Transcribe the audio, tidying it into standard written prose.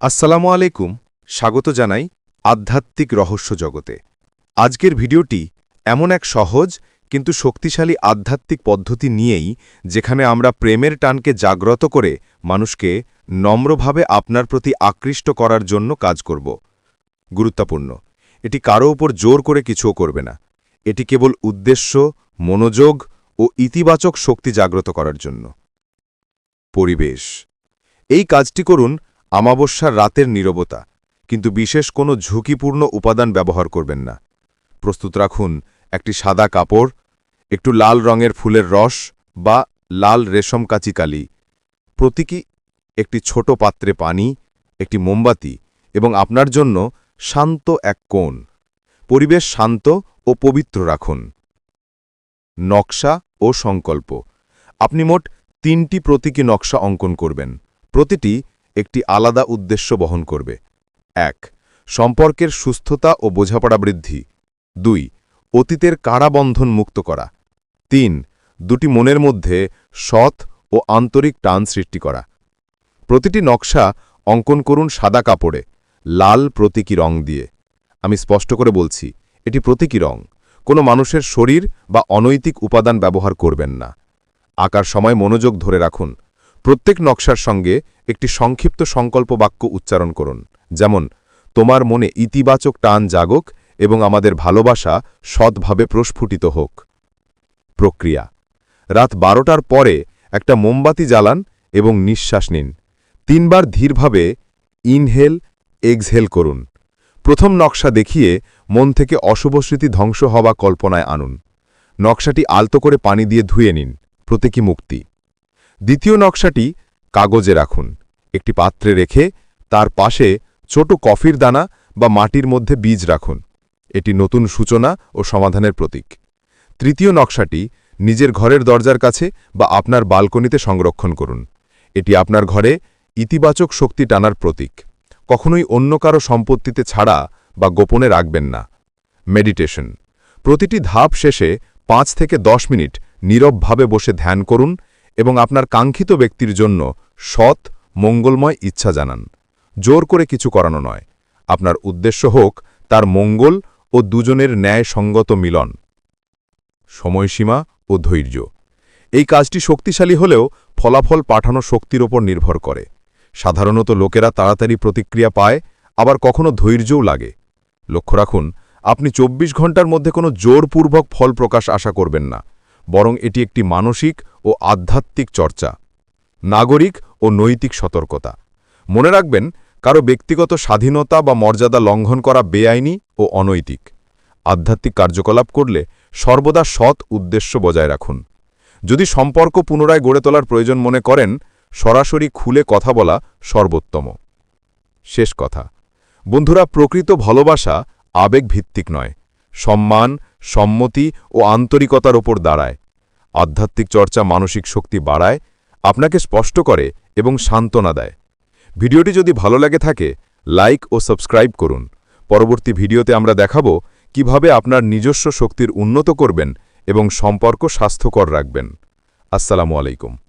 আসসালামু আলাইকুম, স্বাগত জানাই আধ্যাত্মিক রহস্য জগতে। আজকের ভিডিওটি এমন এক সহজ কিন্তু শক্তিশালী আধ্যাত্মিক পদ্ধতি নিয়েই, যেখানে আমরা প্রেমের টানকে জাগ্রত করে মানুষকে নম্রভাবে আপনার প্রতি আকৃষ্ট করার জন্য কাজ করব। গুরুত্বপূর্ণ, এটি কারো উপর জোর করে কিছুও করবে না। এটি কেবল উদ্দেশ্য, মনোযোগ ও ইতিবাচক শক্তি জাগ্রত করার জন্য। পরিবেশ। এই কাজটি করুন অমাবস্যার রাতের নীরবতা, কিন্তু বিশেষ কোনো ঝুঁকিপূর্ণ উপাদান ব্যবহার করবেন না। প্রস্তুত রাখুন একটি সাদা কাপড়, একটু লাল রঙের ফুলের রস বা লাল রেশম কাঁচিকালি, প্রতীকী একটি ছোট পাত্রে পানি, একটি মোমবাতি এবং আপনার জন্য শান্ত এক কোণ। পরিবেশ শান্ত ও পবিত্র রাখুন। নকশা ও সংকল্প। আপনি মোট ৩টি প্রতীকী নকশা অঙ্কন করবেন। প্রতিটি একটি আলাদা উদ্দেশ্য বহন করবে। ১. সম্পর্কের সুস্থতা ও বোঝাপড়া বৃদ্ধি। ২. অতীতের কারাবন্ধন মুক্ত করা। ৩. দুটি মনের মধ্যে সৎ ও আন্তরিক টান সৃষ্টি করা। প্রতিটি নকশা অঙ্কন করুন সাদা কাপড়ে, লাল প্রতীকী রং দিয়ে। আমি স্পষ্ট করে বলছি, এটি প্রতীকী রং। কোনো মানুষের শরীর বা অনৈতিক উপাদান ব্যবহার করবেন না। আঁকার সময় মনোযোগ ধরে রাখুন। প্রত্যেক নকশার সঙ্গে একটি সংক্ষিপ্ত সংকল্প বাক্য উচ্চারণ করুন, যেমন তোমার মনে ইতিবাচক টান জাগক এবং আমাদের ভালোবাসা সৎভাবে প্রস্ফুটিত হোক। প্রক্রিয়া। রাত 12টার পরে একটা মোমবাতি জ্বালান এবং নিঃশ্বাস নিন। ৩ বার ধীরভাবে ইনহেল এক্সহেল করুন। প্রথম নকশা দেখিয়ে মন থেকে অশুভ স্মৃতি ধ্বংস হওয়া কল্পনায় আনুন। নকশাটি আলতো করে পানি দিয়ে ধুয়ে নিন, প্রতীকী মুক্তি। দ্বিতীয় নকশাটি কাগজে রাখুন, একটি পাত্রে রেখে তার পাশে ছোট কফির দানা বা মাটির মধ্যে বীজ রাখুন। এটি নতুন সূচনা ও সমাধানের প্রতীক। তৃতীয় নকশাটি নিজের ঘরের দরজার কাছে বা আপনার বালকনিতে সংরক্ষণ করুন। এটি আপনার ঘরে ইতিবাচক শক্তি টানার প্রতীক। কখনোই অন্য কারো সম্পত্তিতে ছাড়া বা গোপনে রাখবেন না। মেডিটেশন। প্রতিটি ধাপ শেষে ৫ থেকে ১০ মিনিট নীরবভাবে বসে ধ্যান করুন এবং আপনার কাঙ্ক্ষিত ব্যক্তির জন্য সৎ, মঙ্গলময় ইচ্ছা জানান। জোর করে কিছু করানো নয়। আপনার উদ্দেশ্য হোক তার মঙ্গল ও দুজনের ন্যায়সঙ্গত মিলন। সময়সীমা ও ধৈর্য। এই কাজটি শক্তিশালী হলেও ফলাফল পাঠানো শক্তির ওপর নির্ভর করে। সাধারণত লোকেরা তাড়াতাড়ি প্রতিক্রিয়া পায়, আবার কখনো ধৈর্যও লাগে। লক্ষ্য রাখুন, আপনি ২৪ ঘন্টার মধ্যে কোনো জোরপূর্বক ফল প্রকাশ আশা করবেন না, বরং এটি একটি মানসিক ও আধ্যাত্মিক চর্চা। নাগরিক ও নৈতিক সতর্কতা। মনে রাখবেন, কারো ব্যক্তিগত স্বাধীনতা বা মর্যাদা লঙ্ঘন করা বেআইনি ও অনৈতিক। আধ্যাত্মিক কার্যকলাপ করলে সর্বদা সৎ উদ্দেশ্য বজায় রাখুন। যদি সম্পর্ক পুনরায় গড়ে তোলার প্রয়োজন মনে করেন, সরাসরি খুলে কথা বলা সর্বোত্তম। শেষ কথা, বন্ধুরা, প্রকৃত ভালোবাসা আবেগভিত্তিক নয়, সম্মান, সম্মতি ও আন্তরিকতার ওপর দাঁড়ায়। আধ্যাত্মিক চর্চা মানসিক শক্তি বাড়ায়, আপনাকে স্পষ্ট করে এবং সান্ত্বনা দেয়। ভিডিওটি যদি ভালো লাগে থাকে, লাইক ও সাবস্ক্রাইব করুন। পরবর্তী ভিডিওতে আমরা দেখাবো কিভাবে আপনার নিজস্ব শক্তির উন্নত করবেন এবং সম্পর্ক স্বাস্থ্যকর রাখবেন। আসসালামু আলাইকুম।